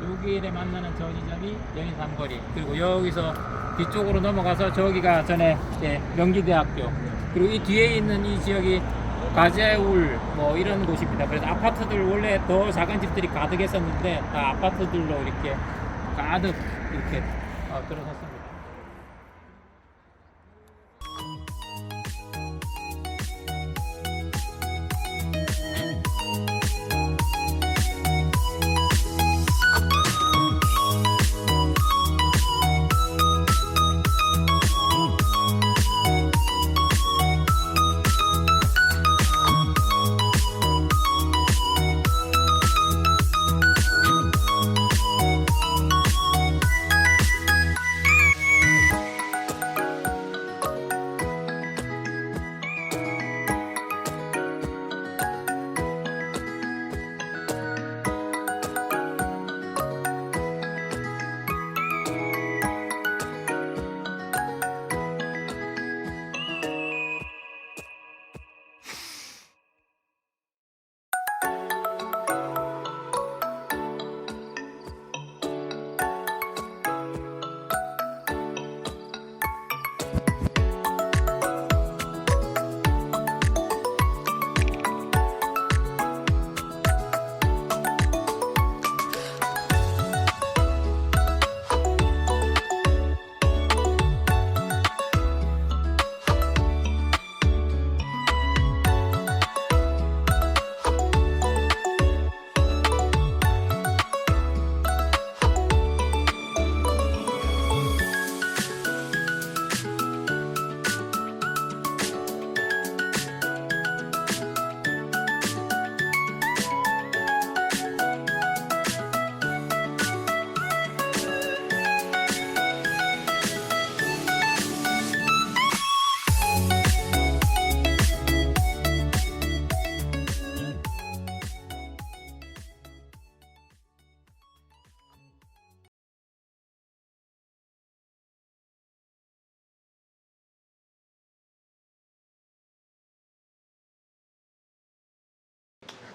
여기에 만나는 저 지점이 연희 삼거리. 그리고 여기서 뒤쪽으로 넘어가서 저기가 전에 명기대학교. 그리고 이 뒤에 있는 이 지역이 가재울 뭐 이런 곳입니다. 그래서 아파트들 원래 더 작은 집들이 가득했었는데 다 아파트들로 이렇게 가득 이렇게 들어섰습니다.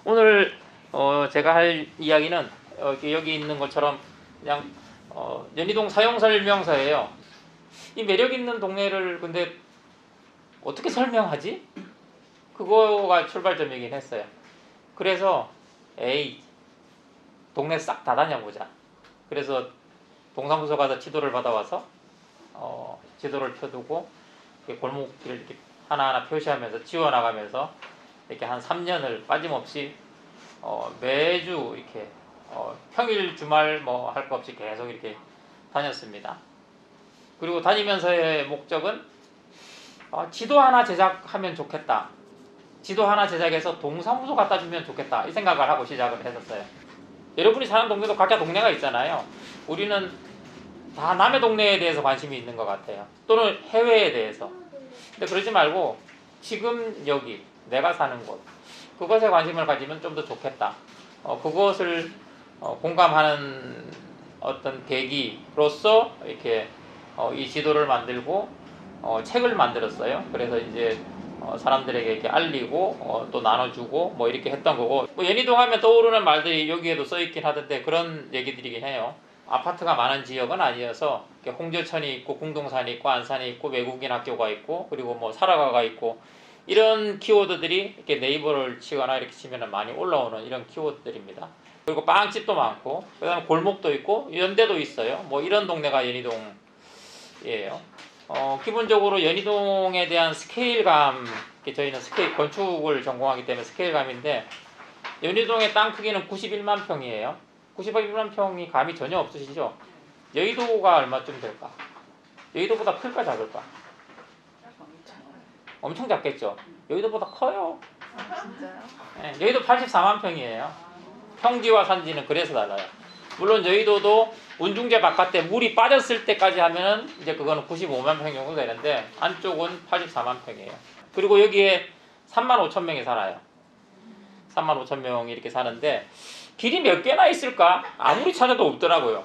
오늘 제가 할 이야기는 여기 있는 것처럼 그냥 연희동 사용설명서예요. 이 매력 있는 동네를 근데 어떻게 설명하지? 그거가 출발점이긴 했어요. 그래서 동네 싹 다 다녀보자. 그래서 동사무소 가서 지도를 받아와서 지도를 펴두고 골목길을 이렇게 하나하나 표시하면서 지워나가면서 이렇게 한 3년을 빠짐없이 매주 이렇게 평일 주말 뭐 할 거 없이 계속 이렇게 다녔습니다. 그리고 다니면서의 목적은 지도 하나 제작하면 좋겠다. 지도 하나 제작해서 동사무소 갖다 주면 좋겠다. 이 생각을 하고 시작을 했었어요. 여러분이 사는 동네도 각자 동네가 있잖아요. 우리는 다 남의 동네에 대해서 관심이 있는 것 같아요. 또는 해외에 대해서. 근데 그러지 말고 지금 여기 내가 사는 곳 그것에 관심을 가지면 좀 더 좋겠다. 그것을 공감하는 어떤 계기로서 이렇게 이 지도를 만들고 책을 만들었어요. 그래서 이제 사람들에게 이렇게 알리고 또 나눠주고 뭐 이렇게 했던 거고, 뭐 연희동 하면 떠오르는 말들이 여기에도 써있긴 하던데 그런 얘기들이긴 해요. 아파트가 많은 지역은 아니어서 홍제천이 있고 궁동산이 있고 안산이 있고 외국인 학교가 있고 그리고 뭐 사라가가 있고 이런 키워드들이 이렇게 네이버를 치거나 이렇게 치면 많이 올라오는 이런 키워드들입니다. 그리고 빵집도 많고 그다음에 골목도 있고 연대도 있어요. 뭐 이런 동네가 연희동이에요. 기본적으로 연희동에 대한 스케일감, 저희는 스케일 건축을 전공하기 때문에 스케일감인데 연희동의 땅 크기는 91만 평이에요. 91만 평이 감이 전혀 없으시죠? 여의도가 얼마쯤 될까? 여의도보다 클까 작을까? 엄청 작겠죠? 여의도보다 커요. 진짜요? 네, 여의도 84만 평이에요. 평지와 산지는 그래서 달라요. 물론 여의도도 운중제 바깥에 물이 빠졌을 때까지 하면은 이제 그거는 95만 평 정도 되는데 안쪽은 84만 평이에요. 그리고 여기에 3만 5천 명이 살아요. 3만 5천 명이 이렇게 사는데 길이 몇 개나 있을까? 아무리 찾아도 없더라고요.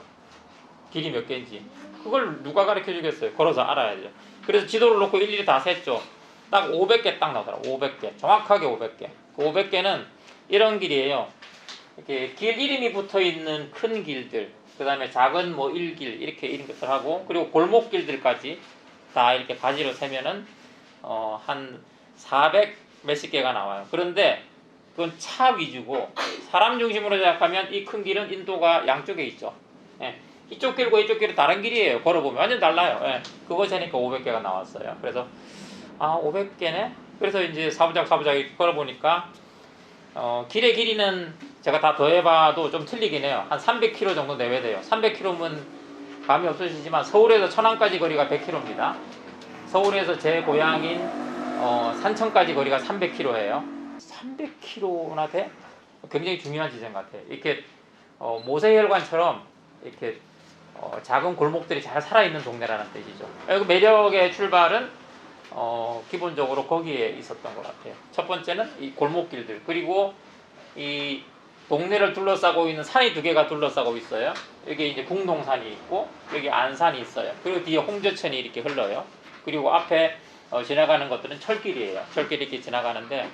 길이 몇 개인지. 그걸 누가 가르쳐 주겠어요? 걸어서 알아야죠. 그래서 지도를 놓고 일일이 다 셌죠. 딱 500개 딱 나오더라고. 500개. 정확하게 500개. 그 500개는 이런 길이에요. 이렇게 길 이름이 붙어 있는 큰 길들, 그 다음에 작은 뭐 1길 이렇게 이런 것들 하고, 그리고 골목길들까지 다 이렇게 가지로 세면은 한 400 몇십 개가 나와요. 그런데 그건 차 위주고, 사람 중심으로 생각하면 이 큰 길은 인도가 양쪽에 있죠. 예. 이쪽 길과 이쪽 길은 다른 길이에요. 걸어보면 완전 달라요. 예. 그거 재니까 500개가 나왔어요. 그래서 500개네? 그래서 이제 사부작 걸어보니까 길의 길이는 제가 다 더해봐도 좀 틀리긴 해요. 한 300km 정도 내외돼요. 300km면 감이 없으시지만 서울에서 천안까지 거리가 100km입니다. 서울에서 제 고향인 산청까지 거리가 300km예요. 300km나 돼? 굉장히 중요한 지점 같아요. 이렇게 모세혈관처럼 이렇게 작은 골목들이 잘 살아있는 동네라는 뜻이죠. 그 매력의 출발은 기본적으로 거기에 있었던 것 같아요. 첫 번째는 이 골목길들, 그리고 이 동네를 둘러싸고 있는 산이 두 개가 둘러싸고 있어요. 여기 이제 궁동산이 있고 여기 안산이 있어요. 그리고 뒤에 홍저천이 이렇게 흘러요. 그리고 앞에 지나가는 것들은 철길이에요. 철길이 이렇게 지나가는데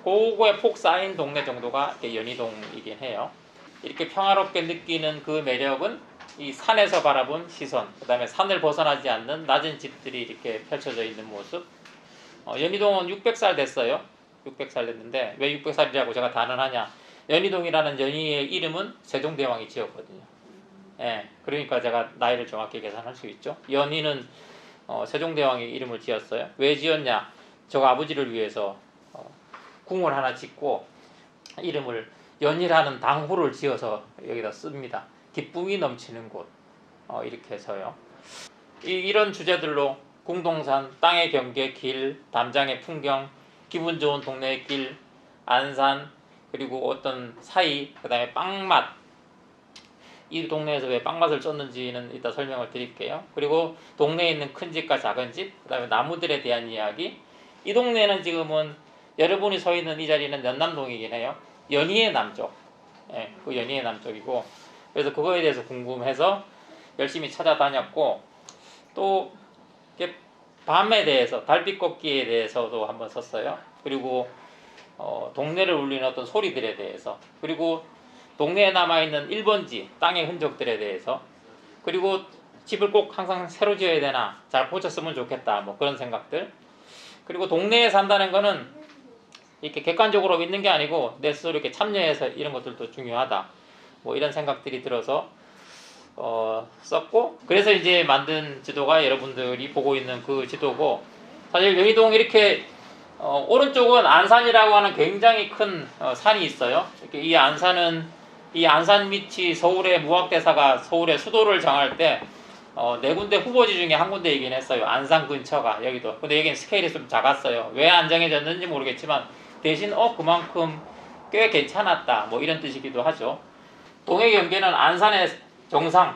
그거에 폭 쌓인 동네 정도가 이렇게 연희동이긴 해요. 이렇게 평화롭게 느끼는 그 매력은 이 산에서 바라본 시선, 그 다음에 산을 벗어나지 않는 낮은 집들이 이렇게 펼쳐져 있는 모습. 연희동은 600살 됐어요. 600살 됐는데 왜 600살이라고 제가 단언하냐? 연희동이라는 연희의 이름은 세종대왕이 지었거든요. 예, 그러니까 제가 나이를 정확히 계산할 수 있죠. 연희는 세종대왕이 이름을 지었어요. 왜 지었냐? 저 아버지를 위해서 궁을 하나 짓고 이름을 연희라는 당호를 지어서 여기다 씁니다. 기쁨이 넘치는 곳, 이렇게 해서요. 이런 주제들로 궁동산, 땅의 경계, 길, 담장의 풍경, 기분 좋은 동네의 길, 안산, 그리고 어떤 사이, 그 다음에 빵맛. 이 동네에서 왜 빵맛을 쫓는지는 이따 설명을 드릴게요. 그리고 동네에 있는 큰 집과 작은 집, 그 다음에 나무들에 대한 이야기. 이 동네는 지금은 여러분이 서 있는 이 자리는 연남동이긴 해요. 연희의 남쪽, 예, 그 연희의 남쪽이고, 그래서 그거에 대해서 궁금해서 열심히 찾아다녔고, 또 밤에 대해서, 달빛 걷기에 대해서도 한번 썼어요. 그리고 동네를 울리는 어떤 소리들에 대해서, 그리고 동네에 남아있는 1번지 땅의 흔적들에 대해서, 그리고 집을 꼭 항상 새로 지어야 되나, 잘 고쳤으면 좋겠다, 뭐 그런 생각들. 그리고 동네에 산다는 거는 이렇게 객관적으로 믿는 게 아니고 내 스스로 이렇게 참여해서 이런 것들도 중요하다, 뭐 이런 생각들이 들어서 썼고, 그래서 이제 만든 지도가 여러분들이 보고 있는 그 지도고, 사실 연희동 이렇게 오른쪽은 안산이라고 하는 굉장히 큰 산이 있어요. 이렇게 이 안산 밑이 서울의 무학대사가 서울의 수도를 정할 때 네 군데 후보지 중에 한 군데이긴 했어요. 안산 근처가 여기도. 근데 여기는 스케일이 좀 작았어요. 왜 안 정해졌는지 모르겠지만 대신 그만큼 꽤 괜찮았다, 뭐 이런 뜻이기도 하죠. 동해 경계는 안산의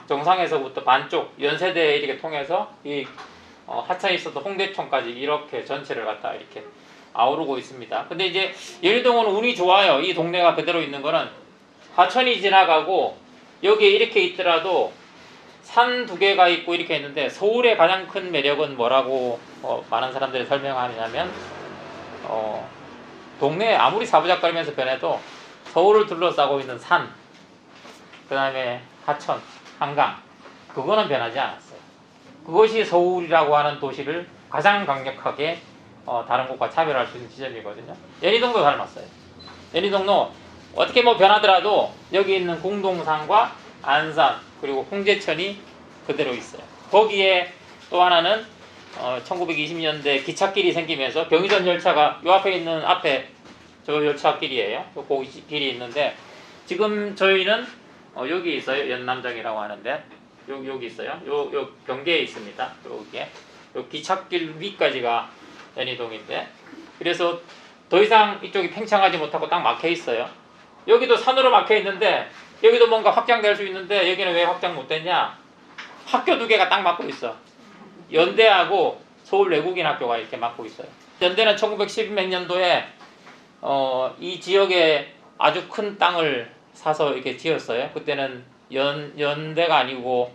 정상에서부터 반쪽 연세대에 이렇게 통해서 이 하천이 있었던 홍대천까지 이렇게 전체를 갖다 이렇게 아우르고 있습니다. 근데 이제 연희동은 운이 좋아요. 이 동네가 그대로 있는 거는 하천이 지나가고 여기에 이렇게 있더라도 산 두 개가 있고 이렇게 있는데, 서울의 가장 큰 매력은 뭐라고 많은 사람들이 설명하냐면 동네에 아무리 사부작거리면서 변해도 서울을 둘러싸고 있는 산, 그 다음에 하천, 한강, 그거는 변하지 않았어요. 그것이 서울이라고 하는 도시를 가장 강력하게 다른 곳과 차별할 수 있는 지점이거든요. 연희동도 닮았어요. 연희동도 어떻게 뭐 변하더라도 여기 있는 궁동산과 안산, 그리고 홍제천이 그대로 있어요. 거기에 또 하나는 1920년대 기찻길이 생기면서 경의선 열차가 요 앞에 있는 저 열차길이에요. 그 길이 있는데, 지금 저희는 여기 있어요. 연남정이라고 하는데 여기 있어요. 요 경계에 있습니다. 여기에 요 기찻길 위까지가 연희동인데, 그래서 더 이상 이쪽이 팽창하지 못하고 딱 막혀 있어요. 여기도 산으로 막혀 있는데 여기도 뭔가 확장될 수 있는데 여기는 왜 확장 못 됐냐? 학교 두 개가 딱 막고 있어. 연대하고 서울 외국인 학교가 이렇게 막고 있어요. 연대는 1910몇 년도에 이 지역에 아주 큰 땅을 사서 이렇게 지었어요. 그때는 연대가 아니고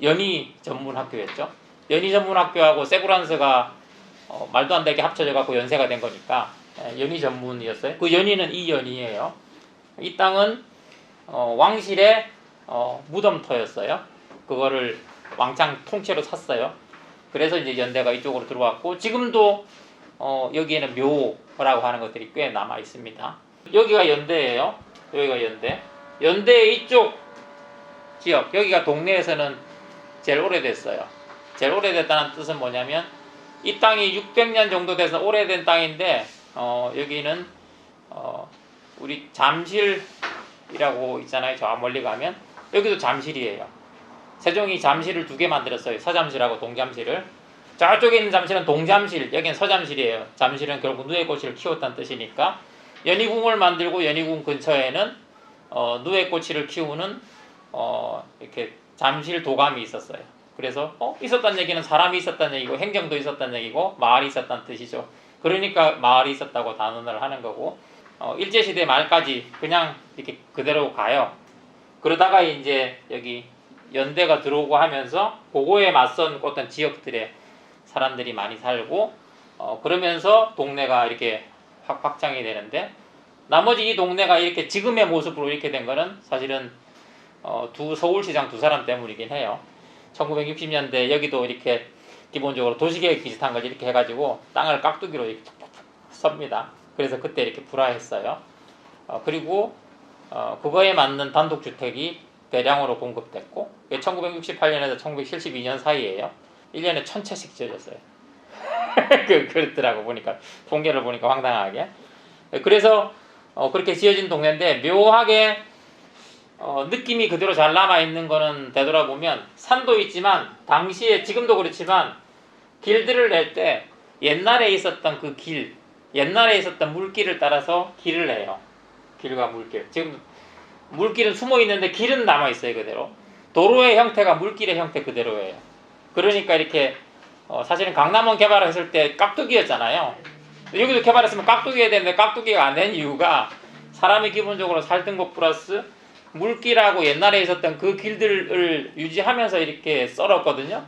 연희 전문학교였죠. 연희 전문학교하고 세브란스가 말도 안 되게 합쳐져 갖고 연세가 된 거니까 연희 전문이었어요. 그 연희는 이 연희예요. 이 땅은 왕실의 무덤터였어요. 그거를 왕창 통째로 샀어요. 그래서 이제 연대가 이쪽으로 들어왔고, 지금도 여기에는 묘라고 하는 것들이 꽤 남아 있습니다. 여기가 연대예요. 여기가 연대. 연대 이쪽 지역, 여기가 동네에서는 제일 오래됐어요. 제일 오래됐다는 뜻은 뭐냐면, 이 땅이 600년 정도 돼서 오래된 땅인데, 여기는 우리 잠실이라고 있잖아요. 저 멀리 가면 여기도 잠실이에요. 세종이 잠실을 2개 만들었어요. 서잠실하고 동잠실을. 저쪽에 있는 잠실은 동잠실, 여기는 서잠실이에요. 잠실은 결국 누에꼬치를 키웠다는 뜻이니까. 연희궁을 만들고 연희궁 근처에는 누에꼬치를 키우는 이렇게 잠실 도감이 있었어요. 그래서 있었다는 얘기는 사람이 있었다는 얘기고 행정도 있었다는 얘기고 마을이 있었다는 뜻이죠. 그러니까 마을이 있었다고 단언을 하는 거고, 일제시대 말까지 그냥 이렇게 그대로 가요. 그러다가 이제 여기 연대가 들어오고 하면서 그거에 맞선 어떤 지역들에 사람들이 많이 살고, 그러면서 동네가 이렇게 확장이 되는데, 나머지 이 동네가 이렇게 지금의 모습으로 이렇게 된 거는 사실은 서울시장 2사람 때문이긴 해요. 1960년대 여기도 이렇게 기본적으로 도시계획 비슷한 걸 이렇게 해가지고 땅을 깍두기로 이렇게 섭니다. 그래서 그때 이렇게 불화했어요. 그리고 그거에 맞는 단독주택이 대량으로 공급됐고, 1968년에서 1972년 사이에요. 1년에 1000채씩 지어졌어요. 그렇더라고 보니까, 통계를 보니까 황당하게. 그래서 그렇게 지어진 동네인데, 묘하게 느낌이 그대로 잘 남아있는 거는 되돌아보면 산도 있지만, 당시에 지금도 그렇지만 길들을 낼 때 옛날에 있었던 그 길, 옛날에 있었던 물길을 따라서 길을 내요. 길과 물길. 지금 물길은 숨어 있는데 길은 남아 있어요. 그대로. 도로의 형태가 물길의 형태 그대로예요. 그러니까 이렇게 사실은 강남원 개발했을 때 깍두기였잖아요. 여기도 개발했으면 깍두기해야 되는데 깍두기가 안 된 이유가, 사람이 기본적으로 살던 것 플러스 물길하고 옛날에 있었던 그 길들을 유지하면서 이렇게 썰었거든요.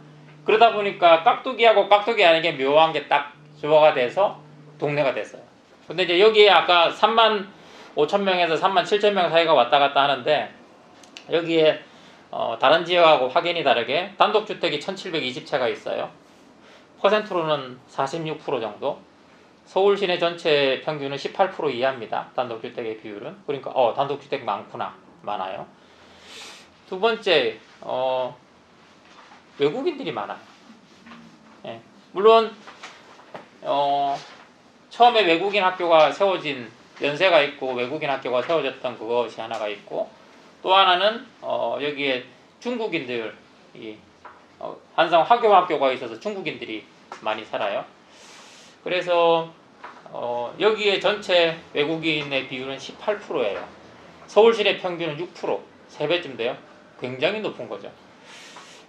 그러다 보니까 깍두기하고 깍두기 아닌 게 묘한 게 딱 조화가 돼서 동네가 됐어요. 근데 이제 여기에 아까 35,000명에서 37,000명 사이가 왔다 갔다 하는데, 여기에 다른 지역하고 확연히 다르게 단독주택이 1720채가 있어요. 퍼센트로는 46% 정도. 서울 시내 전체 평균은 18% 이하입니다. 단독주택의 비율은. 그러니까 단독주택 많아요. 두 번째, 외국인들이 많아요. 예. 물론 처음에 외국인 학교가 세워진 연세가 있고 외국인 학교가 세워졌던 그것이 하나가 있고, 또 하나는 여기에 중국인들이 한성 화교학교가 있어서 중국인들이 많이 살아요. 그래서 여기에 전체 외국인의 비율은 18%예요. 서울시내 평균은 6%, 3배쯤 돼요. 굉장히 높은 거죠.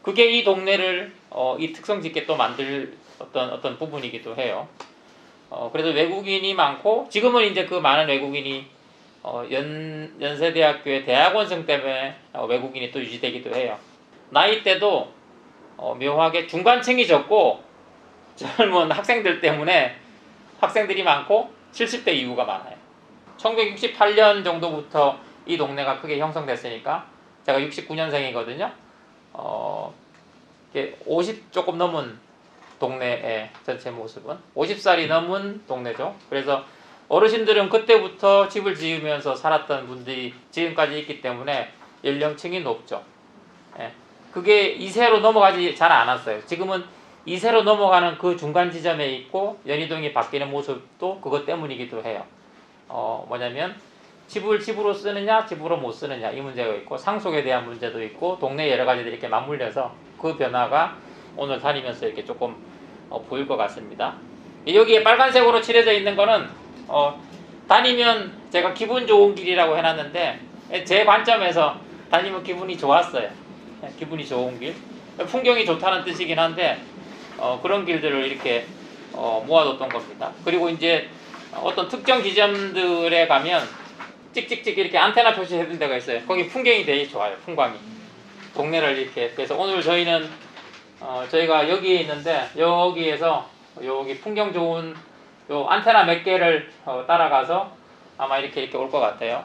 그게 이 동네를 이 특성 짓게 또 만들 어떤 부분이기도 해요. 그래서 외국인이 많고, 지금은 이제 그 많은 외국인이 연세대학교의 대학원생 때문에 외국인이 또 유지되기도 해요. 나이대도 묘하게 중간층이 적고 젊은 학생들 때문에 학생들이 많고 70대 이후가 많아요. 1968년 정도부터 이 동네가 크게 형성됐으니까, 제가 69년생이거든요. 50 조금 넘은 동네의 전체 모습은 50살이 넘은 동네죠. 그래서 어르신들은 그때부터 집을 지으면서 살았던 분들이 지금까지 있기 때문에 연령층이 높죠. 그게 2세로 넘어가지 잘 않았어요. 지금은 2세로 넘어가는 그 중간 지점에 있고 연희동이 바뀌는 모습도 그것 때문이기도 해요. 뭐냐면 집을 집으로 쓰느냐 집으로 못 쓰느냐 이 문제가 있고, 상속에 대한 문제도 있고, 동네 여러 가지들이 이렇게 맞물려서 그 변화가 오늘 다니면서 이렇게 조금 보일 것 같습니다. 여기에 빨간색으로 칠해져 있는 거는 다니면 제가 기분 좋은 길이라고 해놨는데, 제 관점에서 다니면 기분이 좋았어요. 기분이 좋은 길, 풍경이 좋다는 뜻이긴 한데 그런 길들을 이렇게 모아뒀던 겁니다. 그리고 이제 어떤 특정 지점들에 가면 찍찍찍 이렇게 안테나 표시해둔 데가 있어요. 거기 풍경이 되게 좋아요. 풍광이 동네를 이렇게. 그래서 오늘 저희는 저희가 여기에 있는데, 여기에서 여기 풍경 좋은 요 안테나 몇 개를 따라가서 아마 이렇게 올 것 같아요.